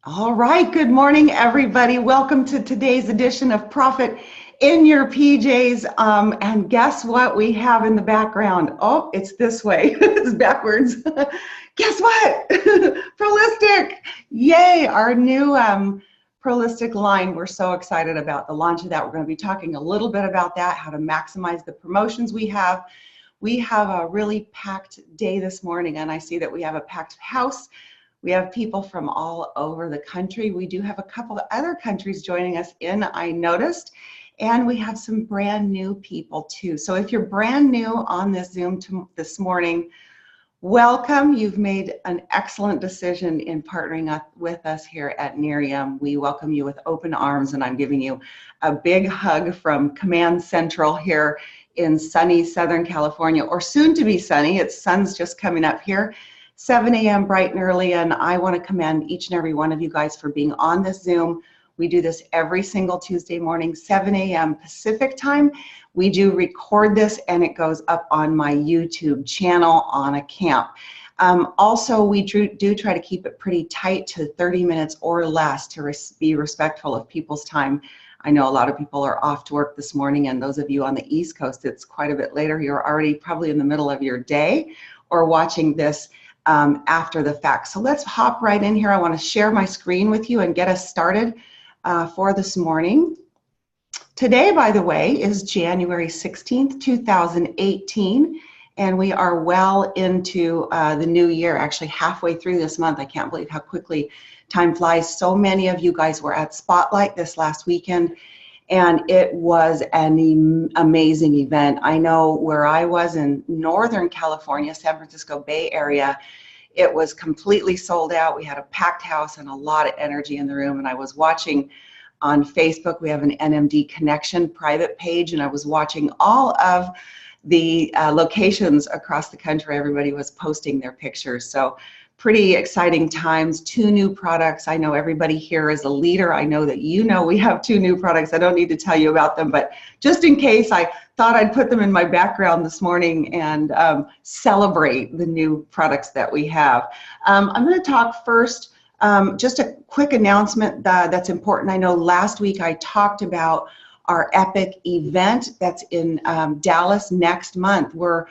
All right, good morning, everybody. Welcome to today's edition of Profit in Your PJs. And guess what we have in the background? Oh, it's this way. It's backwards. Guess what? Prolistic. Yay, our new Prolistic line. We're so excited about the launch of that. We're going to be talking a little bit about that, how to maximize the promotions we have. We have a really packed day this morning, and I see that we have a packed house. We have people from all over the country. We do have a couple of other countries joining us in, I noticed, and we have some brand new people too. So if you're brand new on this Zoom this morning, welcome. You've made an excellent decision in partnering up with us here at Nerium. We welcome you with open arms, and I'm giving you a big hug from Command Central here in sunny Southern California, or soon to be sunny. It's sun's just coming up here. 7 a.m. bright and early, and I want to commend each and every one of you guys for being on this Zoom. We do this every single Tuesday morning, 7 a.m. Pacific time. We do record this, and it goes up on my YouTube channel on a camp. Also, we do try to keep it pretty tight to 30 minutes or less to be respectful of people's time. I know a lot of people are off to work this morning, and those of you on the East Coast, it's quite a bit later. You're already probably in the middle of your day or watching this after the fact. So let's hop right in here. I want to share my screen with you and get us started for this morning. Today, by the way, is January 16th, 2018, and we are well into the new year, actually halfway through this month. I can't believe how quickly time flies. So many of you guys were at Spotlight this last weekend, and it was an amazing event. I know where I was in Northern California, San Francisco Bay Area, it was completely sold out. We had a packed house and a lot of energy in the room. And I was watching on Facebook, we have an NMD Connection private page, and I was watching all of the locations across the country. Everybody was posting their pictures. So pretty exciting times, 2 new products. I know everybody here is a leader. I know that you know we have 2 new products. I don't need to tell you about them, but just in case, I thought I'd put them in my background this morning and celebrate the new products that we have. I'm going to talk first, just a quick announcement that's important. I know last week I talked about our Epic event that's in Dallas next month. We're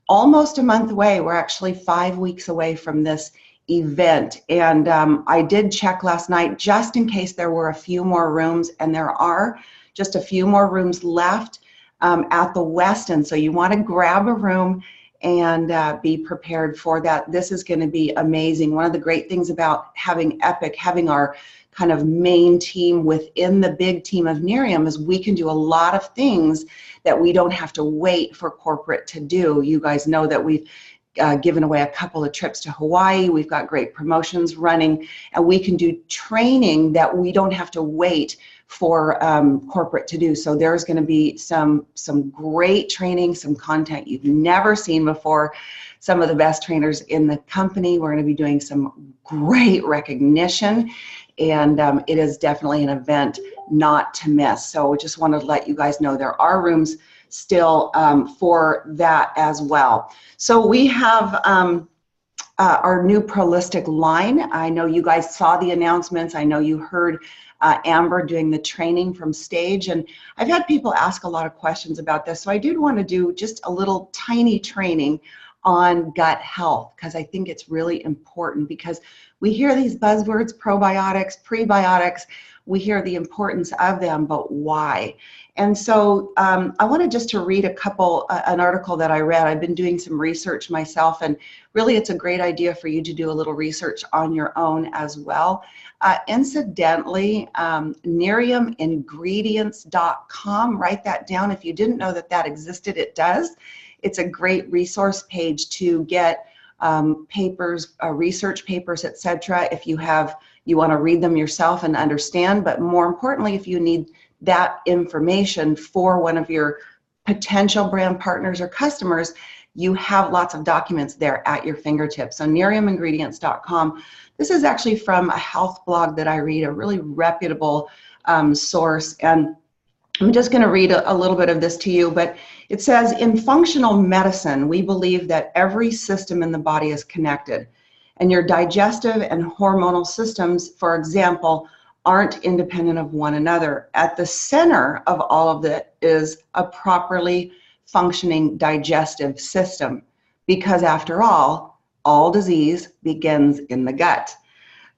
almost a month away. We're actually 5 weeks away from this event. And I did check last night just in case there were a few more rooms, and there are just a few more rooms left at the Westin. So you want to grab a room and be prepared for that. This is going to be amazing. One of the great things about having Epic, having our kind of main team within the big team of Nerium, is we can do a lot of things that we don't have to wait for corporate to do. You guys know that we've given away a couple of trips to Hawaii. We've got great promotions running, and we can do training that we don't have to wait for corporate to do. So there's going to be some great training, some content you've never seen before. Some of the best trainers in the company. We're going to be doing some great recognition, and it is definitely an event not to miss. So we just wanted to let you guys know there are rooms still for that as well. So we have our new Prolistic line. I know you guys saw the announcements. I know you heard Amber doing the training from stage, and I've had people ask a lot of questions about this. So I did want to do just a little tiny training on gut health, because I think it's really important, because we hear these buzzwords, probiotics, prebiotics, we hear the importance of them, but why? And so I wanted just to read an article that I read. I've been doing some research myself, and really it's a great idea for you to do a little research on your own as well. Incidentally, NeriumIngredients.com, write that down. If you didn't know that that existed, it does. It's a great resource page to get papers, research papers, etc. If you want to read them yourself and understand, but more importantly, if you need that information for one of your potential brand partners or customers, you have lots of documents there at your fingertips. So NeriumIngredients.com. This is actually from a health blog that I read, a really reputable source, and I'm just going to read a little bit of this to you, but it says, in functional medicine, we believe that every system in the body is connected. And your digestive and hormonal systems, for example, aren't independent of one another. At the center of all of it is a properly functioning digestive system, because after all disease begins in the gut.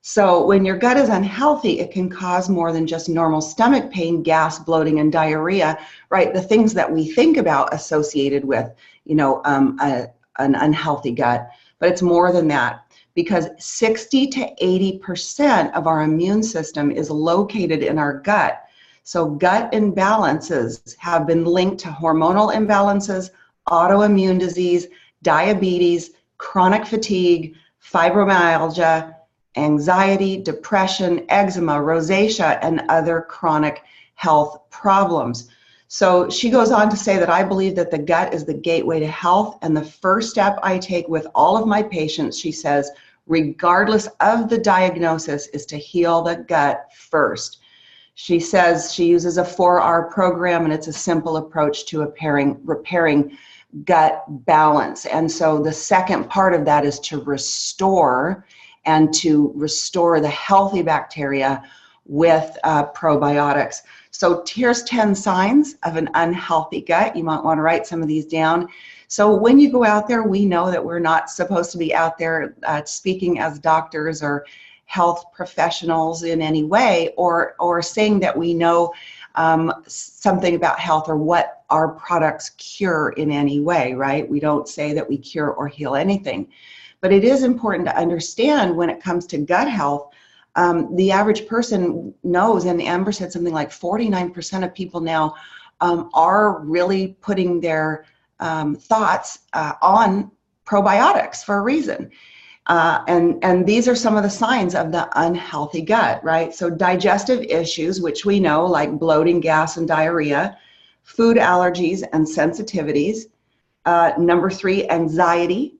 So when your gut is unhealthy, it can cause more than just normal stomach pain, gas, bloating, and diarrhea, right? The things that we think about associated with, an unhealthy gut. But it's more than that, because 60 to 80% of our immune system is located in our gut. So gut imbalances have been linked to hormonal imbalances, autoimmune disease, diabetes, chronic fatigue, fibromyalgia, anxiety, depression, eczema, rosacea, and other chronic health problems. So she goes on to say that I believe that the gut is the gateway to health, and the first step I take with all of my patients, she says, regardless of the diagnosis, is to heal the gut first. She says she uses a 4R program, and it's a simple approach to repairing gut balance. And so the second part of that is to restore the healthy bacteria with probiotics. So here's 10 signs of an unhealthy gut. You might want to write some of these down. So when you go out there, we know that we're not supposed to be out there speaking as doctors or health professionals in any way, or saying that we know something about health or what our products cure in any way, right? We don't say that we cure or heal anything. But it is important to understand when it comes to gut health, the average person knows, and Amber said something like 49% of people now are really putting their thoughts on probiotics for a reason. And these are some of the signs of the unhealthy gut, right? So digestive issues, which we know, like bloating, gas, and diarrhea, food allergies and sensitivities. Number 3, anxiety,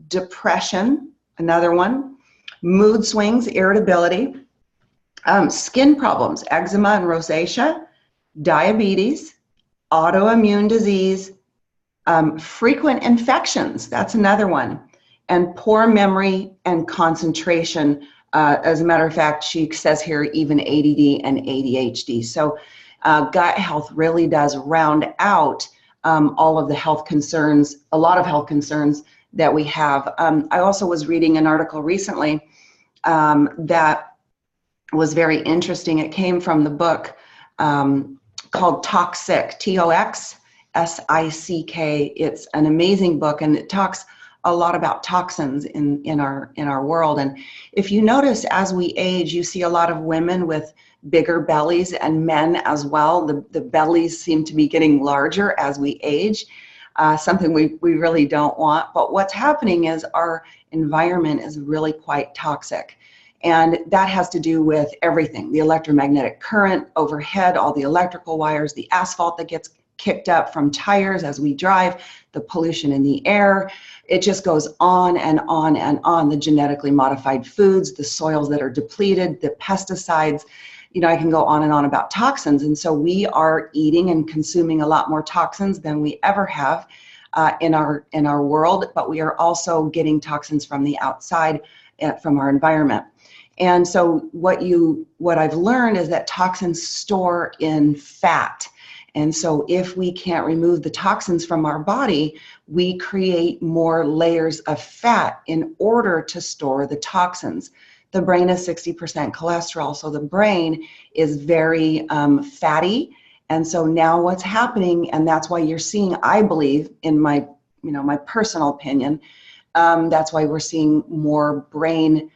depression, another one, mood swings, irritability, skin problems, eczema and rosacea, diabetes, autoimmune disease, frequent infections, that's another one, and poor memory and concentration. As a matter of fact, she says here even ADD and ADHD. So gut health really does round out all of the health concerns, a lot of health concerns that we have. I also was reading an article recently that was very interesting. It came from the book called Toxic, Toxick. It's an amazing book, and it talks a lot about toxins in our world. And if you notice, as we age, you see a lot of women with bigger bellies, and men as well. The bellies seem to be getting larger as we age. Something we really don't want. But what's happening is our environment is really quite toxic. And that has to do with everything, the electromagnetic current overhead, all the electrical wires, the asphalt that gets kicked up from tires as we drive, the pollution in the air. It just goes on and on and on. The genetically modified foods, the soils that are depleted, the pesticides. I can go on and on about toxins. And so we are eating and consuming a lot more toxins than we ever have in our world, but we are also getting toxins from the outside, from our environment. And so what I've learned is that toxins store in fat. And so if we can't remove the toxins from our body, we create more layers of fat in order to store the toxins. The brain is 60% cholesterol, so the brain is very fatty. And so now what's happening, and that's why you're seeing, I believe, in my personal opinion, that's why we're seeing more brain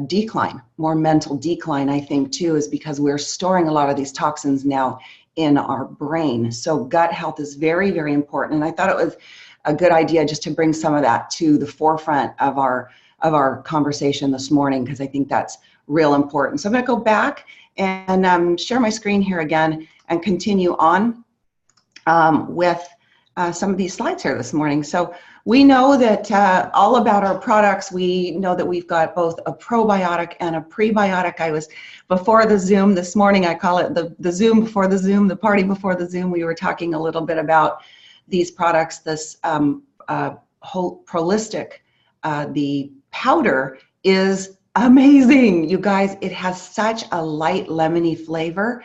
decline, more mental decline, I think, too, is because we're storing a lot of these toxins now in our brain. So gut health is very, very important. And I thought it was a good idea just to bring some of that to the forefront of our conversation this morning, because I think that's real important. So I'm going to go back and share my screen here again and continue on with some of these slides here this morning. So we know that all about our products, we know that we've got both a probiotic and a prebiotic. I was before the Zoom this morning, I call it the Zoom before the Zoom, the party before the Zoom. We were talking a little bit about these products, this Holistic, the powder is amazing. You guys, it has such a light lemony flavor.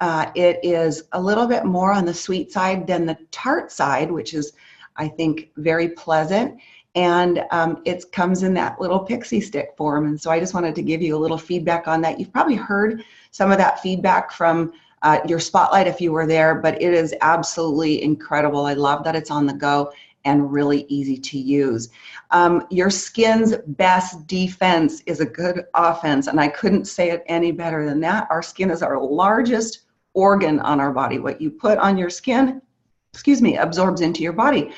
It is a little bit more on the sweet side than the tart side, which is, I think, very pleasant. And it comes in that little pixie stick form. And so I just wanted to give you a little feedback on that. You've probably heard some of that feedback from your spotlight if you were there, but it is absolutely incredible. I love that it's on the go and really easy to use. Your skin's best defense is a good offense, and I couldn't say it any better than that. Our skin is our largest organ on our body. What you put on your skin, absorbs into your body.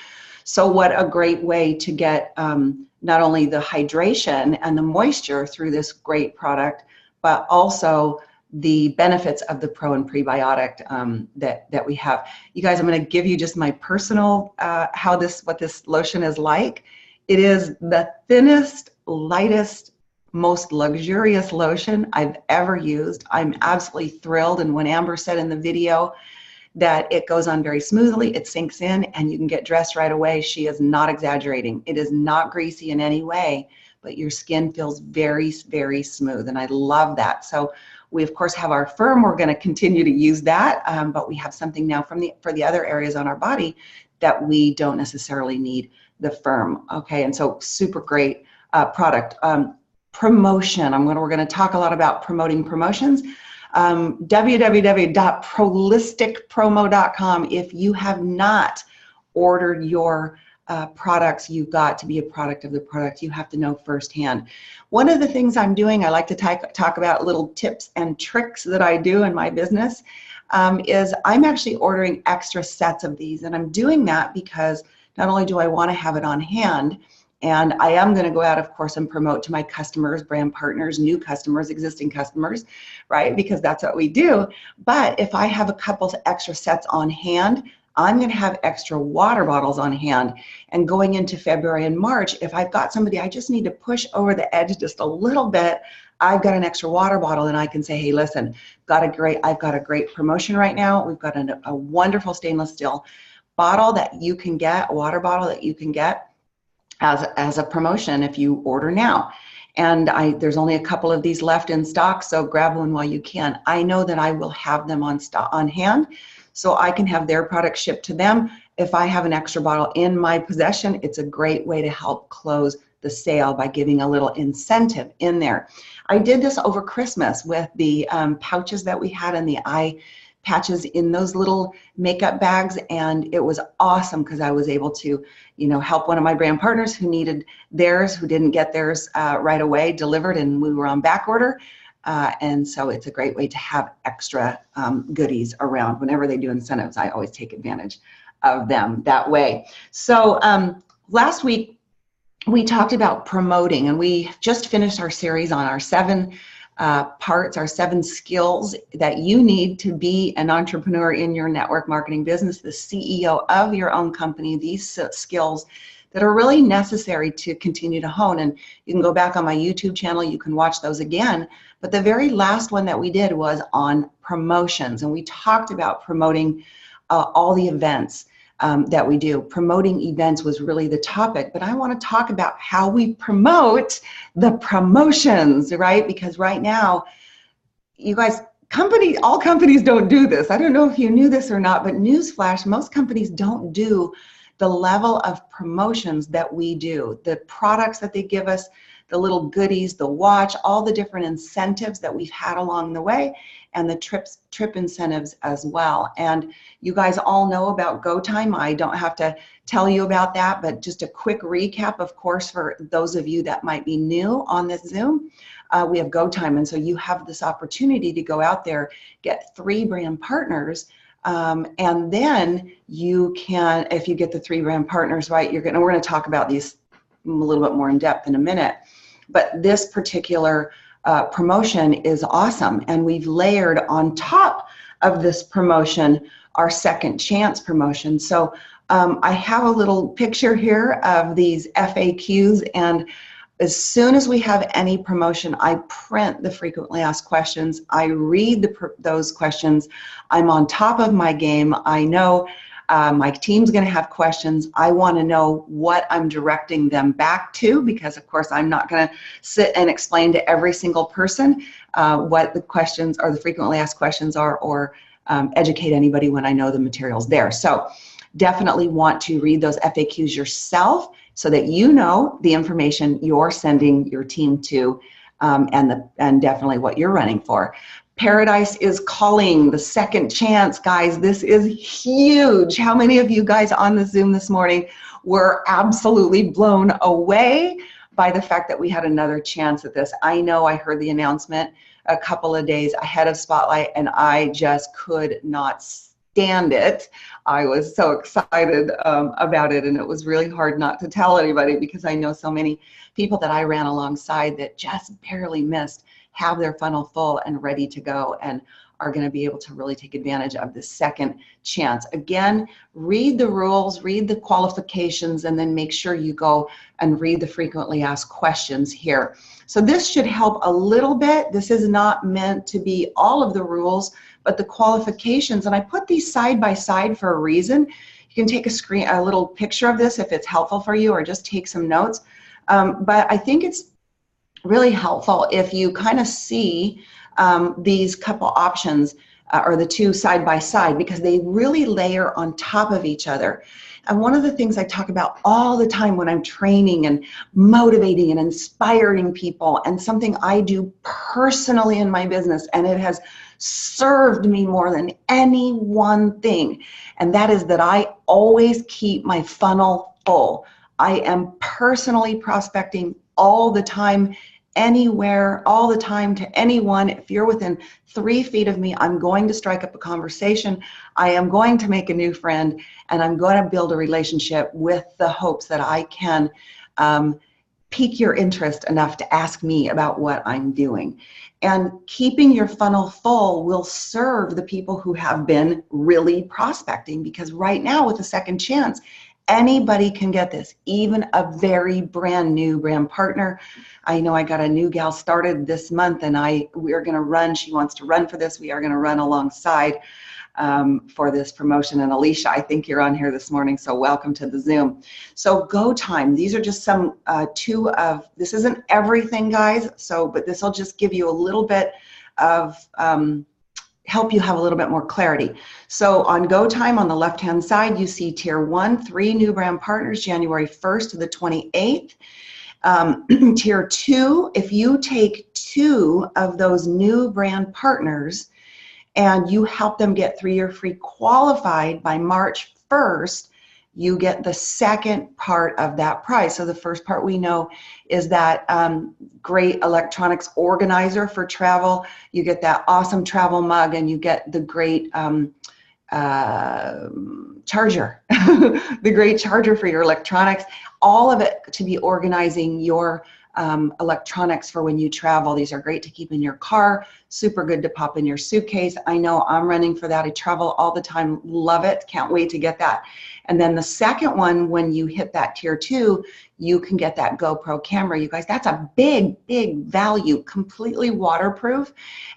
So what a great way to get not only the hydration and the moisture through this great product, but also the benefits of the pro and prebiotic that we have. You guys, I'm going to give you just my personal what this lotion is like. It is the thinnest, lightest, most luxurious lotion I've ever used. I'm absolutely thrilled. And when Amber said in the video that it goes on very smoothly, it sinks in, and you can get dressed right away, she is not exaggerating. It is not greasy in any way, but your skin feels very, very smooth, and I love that. So we, of course, have our firm. We're going to continue to use that, but we have something now for the other areas on our body that we don't necessarily need the firm. Okay, and so super great product. Promotion. We're going to talk a lot about promoting promotions. www.prolisticpromo.com. If you have not ordered your products, you've got to be a product of the product. You have to know firsthand. One of the things I'm doing, I like to talk about little tips and tricks that I do in my business, is I'm actually ordering extra sets of these. And I'm doing that because not only do I want to have it on hand, and I am going to go out, of course, and promote to my customers, brand partners, new customers, existing customers, right? Because that's what we do. But if I have a couple of extra sets on hand, I'm going to have extra water bottles on hand. And going into February and March, if I've got somebody I just need to push over the edge just a little bit, I've got an extra water bottle, and I can say, hey, listen, I've got a great promotion right now. We've got a wonderful stainless steel bottle that you can get, a water bottle that you can get as a promotion if you order now. And there's only a couple of these left in stock, so grab one while you can. I know that I will have them on hand, so I can have their product shipped to them. If I have an extra bottle in my possession, it's a great way to help close the sale by giving a little incentive in there. I did this over Christmas with the pouches that we had in the eye patches in those little makeup bags, and it was awesome because I was able to, help one of my brand partners who needed theirs, who didn't get theirs right away delivered, and we were on back order. And so it's a great way to have extra goodies around. Whenever they do incentives, I always take advantage of them that way. So last week we talked about promoting, and we just finished our series on our 7 parts, our 7 skills that you need to be an entrepreneur in your network marketing business, the CEO of your own company. These skills that are really necessary to continue to hone. And you can go back on my YouTube channel, you can watch those again. But the very last one that we did was on promotions, and we talked about promoting all the events that we do. Promoting events was really the topic, but I want to talk about how we promote the promotions, right? Because right now, you guys, all companies don't do this. I don't know if you knew this or not, but newsflash, most companies don't do the level of promotions that we do. The products that they give us, the little goodies, the watch, all the different incentives that we've had along the way, and the trip incentives as well. And you guys all know about GoTime. I don't have to tell you about that, but just a quick recap, of course, for those of you that might be new on this Zoom. We have GoTime, and so you have this opportunity to go out there, get 3 brand partners, and then you can, if you get the 3 brand partners right, we're going to talk about these a little bit more in depth in a minute. But this particular promotion is awesome, and we've layered on top of this promotion our second chance promotion. So I have a little picture here of these FAQs, and as soon as we have any promotion, I print the frequently asked questions. I read those questions. I'm on top of my game. I know My team's going to have questions. I want to know what I'm directing them back to, because of course I'm not going to sit and explain to every single person what the questions or the frequently asked questions are, or educate anybody when I know the material's there. So definitely want to read those FAQs yourself so that you know the information you're sending your team to, and definitely what you're running for. Paradise is calling, the second chance, guys. This is huge. How many of you guys on the Zoom this morning were absolutely blown away by the fact that we had another chance at this? I know I heard the announcement a couple of days ahead of Spotlight, and I just could not stand it. I was so excited about it, and it was really hard not to tell anybody, because I know so many people that I ran alongside that just barely missed, have their funnel full and ready to go, and are going to be able to really take advantage of this second chance. Again, read the rules, read the qualifications, and then make sure you go and read the frequently asked questions here. So this should help a little bit. This is not meant to be all of the rules, but the qualifications, and I put these side by side for a reason. You can take a little picture of this if it's helpful for you, or just take some notes. But I think it's really helpful if you kind of see these couple options, or the two side by side, because they really layer on top of each other. And one of the things I talk about all the time when I'm training and motivating and inspiring people, and something I do personally in my business, and it has served me more than any one thing, and that is that I always keep my funnel full. I am personally prospecting all the time, anywhere, all the time, to anyone. If you're within 3 feet of me, I'm going to strike up a conversation. I am going to make a new friend, and I'm going to build a relationship with the hopes that I can pique your interest enough to ask me about what I'm doing. And keeping your funnel full will serve the people who have been really prospecting, because right now with a second chance, anybody can get this, even a very brand new brand partner. I know I got a new gal started this month, and we're going to run. She wants to run for this. We are going to run alongside for this promotion. And Alicia, I think you're on here this morning, so welcome to the Zoom. So Go Time. These are just some two of. This isn't everything, guys. But this will just give you a little bit of. Help you have a little bit more clarity. So on Go Time, on the left-hand side, you see Tier 1, 3 new brand partners, January 1st to the 28th. Tier 2, if you take 2 of those new brand partners and you help them get 3-year free qualified by March 1st, you get the second part of that prize. So the first part we know is that great electronics organizer for travel. You get that awesome travel mug, and you get the great charger, the great charger for your electronics. All of it to be organizing your electronics for when you travel. These are great to keep in your car, super good to pop in your suitcase. I know I'm running for that. I travel all the time, love it, can't wait to get that. And then the second one, when you hit that Tier 2, you can get that GoPro camera. You guys, that's a big, big value, completely waterproof.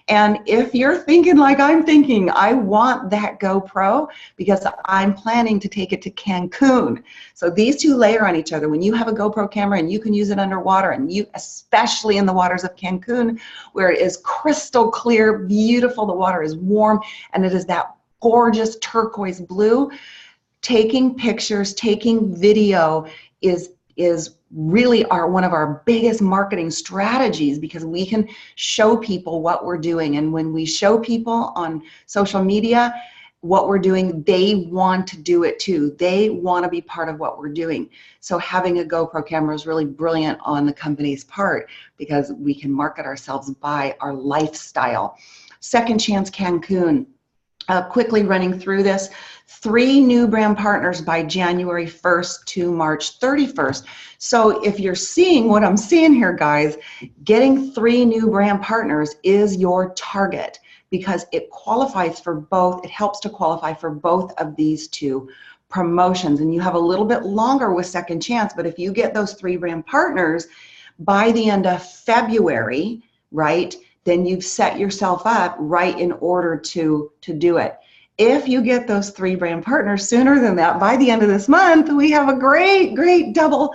And if you're thinking like I'm thinking, I want that GoPro because I'm planning to take it to Cancun. So these two layer on each other. When you have a GoPro camera and you can use it underwater, and you, especially in the waters of Cancun, where it is crystal clear, beautiful, the water is warm, and it is that gorgeous turquoise blue, taking pictures, taking video is really one of our biggest marketing strategies, because we can show people what we're doing. And when we show people on social media what we're doing, they want to do it too. They want to be part of what we're doing. So having a GoPro camera is really brilliant on the company's part, because we can market ourselves by our lifestyle. Second Chance Cancun. Quickly running through this, 3 new brand partners by January 1st to March 31st. So if you're seeing what I'm seeing here, guys, getting 3 new brand partners is your target, because it qualifies for both. It helps to qualify for both of these 2 promotions. And you have a little bit longer with Second Chance, but if you get those 3 brand partners by the end of February, right, then you've set yourself up right in order to do it. If you get those 3 brand partners sooner than that, by the end of this month, we have a great double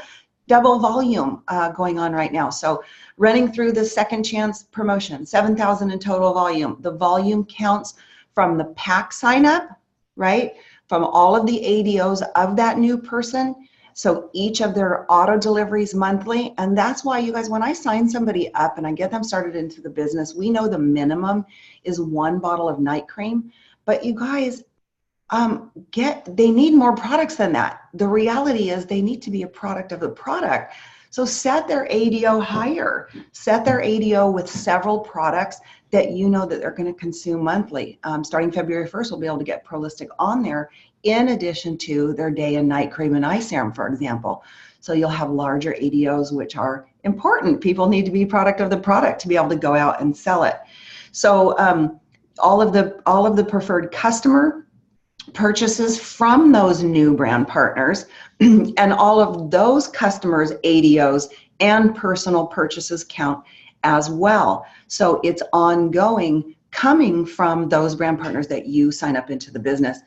volume going on right now. So running through the second chance promotion, 7,000 in total volume. The volume counts from the pack sign up, right? From all of the ADOs of that new person. So each of their auto deliveries monthly. And that's why, you guys, when I sign somebody up and I get them started into the business, we know the minimum is 1 bottle of night cream. But you guys, they need more products than that. The reality is they need to be a product of the product. So set their ADO higher. Set their ADO with several products that you know that they're going to consume monthly. Starting February 1st, we'll be able to get Prolistic on there in addition to their day and night cream and eye serum, for example. So you'll have larger ADOs, which are important. People need to be product of the product to be able to go out and sell it. So all of the preferred customer purchases from those new brand partners and all of those customers' ADOs and personal purchases count as well. So it's ongoing coming from those brand partners that you sign up into the business.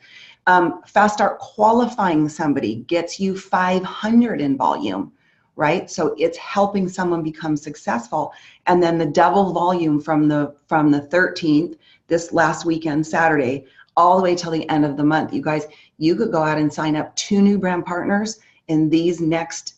Fast Start qualifying somebody gets you 500 in volume, right? So it's helping someone become successful. And then the double volume from the 13th, this last weekend, Saturday, all the way till the end of the month. You guys, you could go out and sign up 2 new brand partners in these next,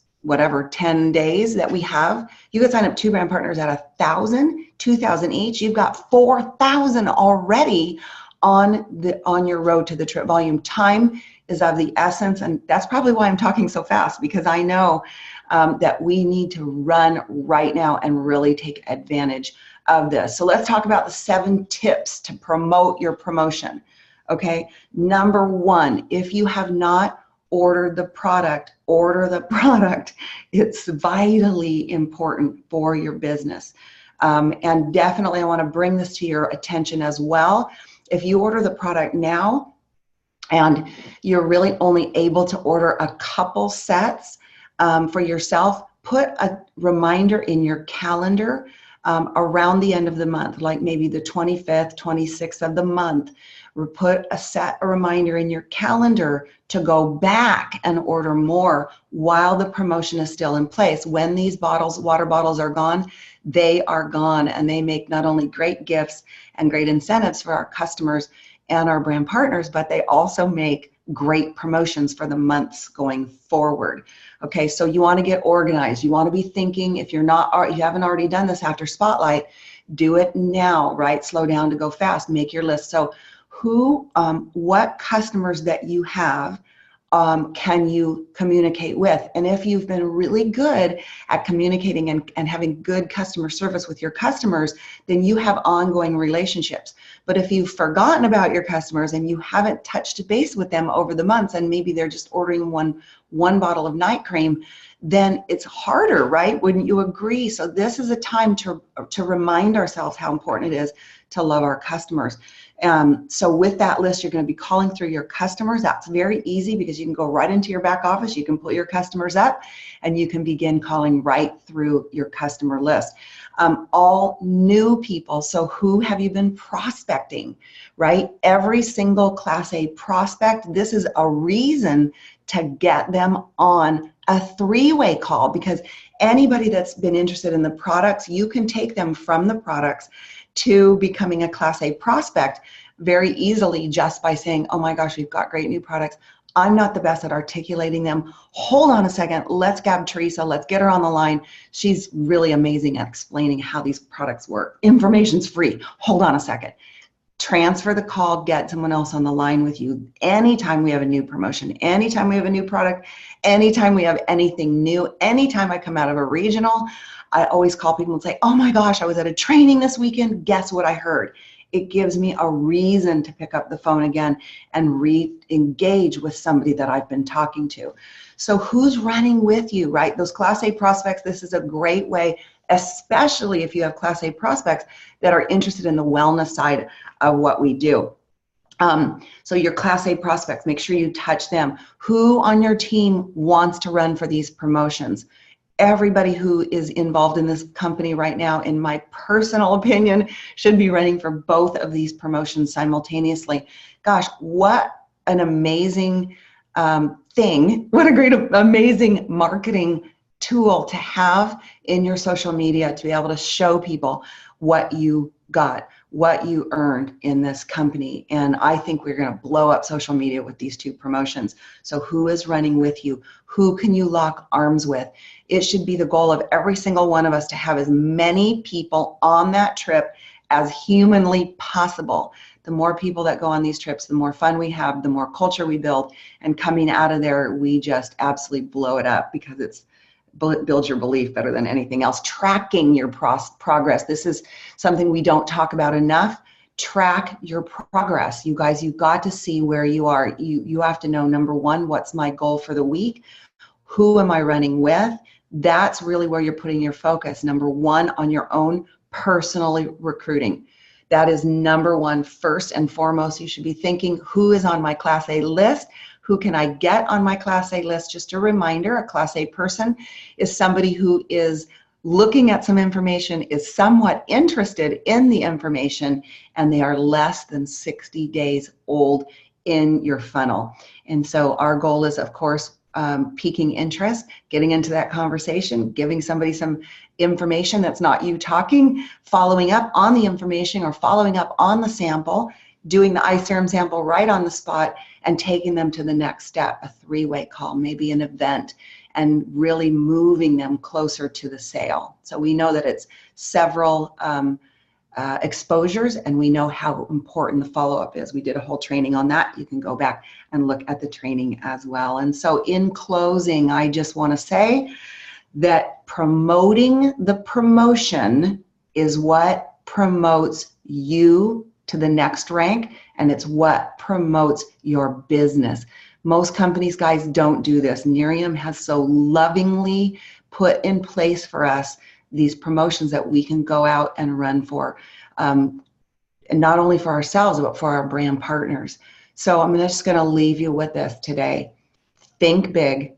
10 days that we have. You could sign up 2 brand partners at 1,000, 2,000 each. You've got 4,000 already on your road to the trip volume. Time is of the essence, and that's probably why I'm talking so fast, because I know that we need to run right now and really take advantage of this. So let's talk about the 7 tips to promote your promotion. Okay, number 1, if you have not ordered the product, order the product. It's vitally important for your business. And definitely I want to bring this to your attention as well. If you order the product now and you're really only able to order a couple sets for yourself, put a reminder in your calendar around the end of the month, like maybe the 25th, 26th of the month. Put a reminder in your calendar to go back and order more while the promotion is still in place. When these water bottles are gone, they are gone, and they make not only great gifts and great incentives for our customers and our brand partners, but they also make great promotions for the months going forward. Okay, so you want to get organized. You want to be thinking, if you haven't already done this after Spotlight, do it now, right? Slow down to go fast. Make your list. So what customers that you have can you communicate with? And if you've been really good at communicating and having good customer service with your customers, then you have ongoing relationships. But if you've forgotten about your customers and you haven't touched base with them over the months, and maybe they're just ordering one bottle of night cream, then it's harder, right? Wouldn't you agree? So this is a time to remind ourselves how important it is to love our customers. So with that list, you're going to be calling through your customers. That's very easy because you can go right into your back office. You can pull your customers up and you can begin calling right through your customer list. All new people. So who have you been prospecting, right? Every single Class A prospect, this is a reason to get them on a 3-way call, because anybody that's been interested in the products, you can take them from the products to becoming a Class A prospect very easily just by saying, oh my gosh, we've got great new products. I'm not the best at articulating them. Hold on a second. Let's grab Teresa. Let's get her on the line. She's really amazing at explaining how these products work. Information's free. Hold on a second. Transfer the call, get someone else on the line with you. Anytime we have a new promotion, anytime we have a new product, anytime we have anything new, anytime I come out of a regional, I always call people and say, oh my gosh, I was at a training this weekend. Guess what I heard? It gives me a reason to pick up the phone again and re-engage with somebody that I've been talking to. So who's running with you, right? Those Class A prospects, this is a great way, especially if you have Class A prospects that are interested in the wellness side of what we do. So your Class A prospects, make sure you touch them. Who on your team wants to run for these promotions? everybody who is involved in this company right now, in my personal opinion, should be running for both of these promotions simultaneously. Gosh, what an amazing thing. What a great, amazing marketing tool to have in your social media, to be able to show people what you got, what you earned in this company. And I think we're going to blow up social media with these two promotions. So who is running with you? Who can you lock arms with? It should be the goal of every single one of us to have as many people on that trip as humanly possible. The more people that go on these trips, the more fun we have, the more culture we build, and coming out of there, we just absolutely blow it up, because it's builds your belief better than anything else. Tracking your progress. This is something we don't talk about enough. Track your progress. You guys, you've got to see where you are. You have to know, number one, what's my goal for the week? Who am I running with? That's really where you're putting your focus. Number one, on your own personally recruiting. That is number one, first and foremost. You should be thinking, who is on my Class A list? Who can I get on my Class A list? Just a reminder, a Class A person is somebody who is looking at some information, is somewhat interested in the information, and they are less than 60 days old in your funnel. And so our goal is, of course, piquing interest, getting into that conversation, giving somebody some information that's not you talking, following up on the information or following up on the sample, doing the eye serum sample right on the spot, and taking them to the next step, a three-way call, maybe an event, and really moving them closer to the sale. So we know that it's several exposures, and we know how important the follow-up is. We did a whole training on that. You can go back and look at the training as well. And so in closing, I just want to say that promoting the promotion is what promotes you to the next rank, and it's what promotes your business. Most companies, guys, don't do this. Nerium has so lovingly put in place for us these promotions that we can go out and run for, and not only for ourselves, but for our brand partners. So I'm just going to leave you with this today. Think big,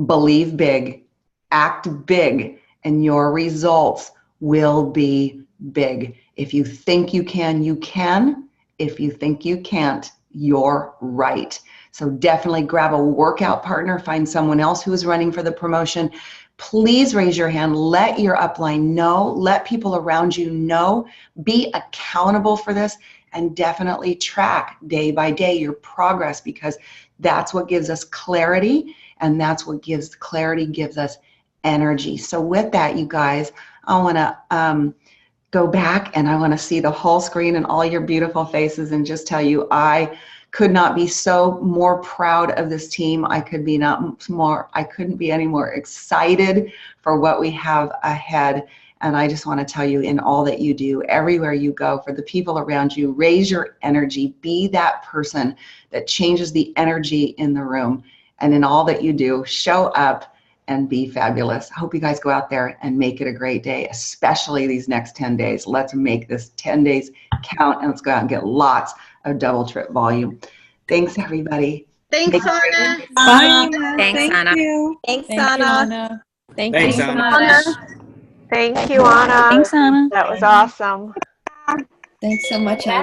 believe big, act big, and your results will be big. If you think you can, you can. If you think you can't, you're right. So definitely grab a workout partner, find someone else who is running for the promotion. Please raise your hand, let your upline know, let people around you know, be accountable for this, and definitely track day by day your progress, because that's what gives us clarity, and that's what gives clarity, gives us energy. So with that, you guys, I want to go back and I want to see the whole screen and all your beautiful faces, and just tell you, I could not be so more proud of this team. I couldn't be any more excited for what we have ahead. And I just want to tell you, in all that you do, everywhere you go, for the people around you, raise your energy, be that person that changes the energy in the room. And in all that you do, show up and be fabulous. I hope you guys go out there and make it a great day, especially these next 10 days. Let's make this 10 days count, and let's go out and get lots of double trip volume. Thanks, everybody. Thanks, Anna. Bye. Thanks, Anna. Thanks, Anna. Thanks, Thanks, Anna. Anna. Thank you, Anna. Thanks, Anna. That was awesome. Thanks so much, Anna.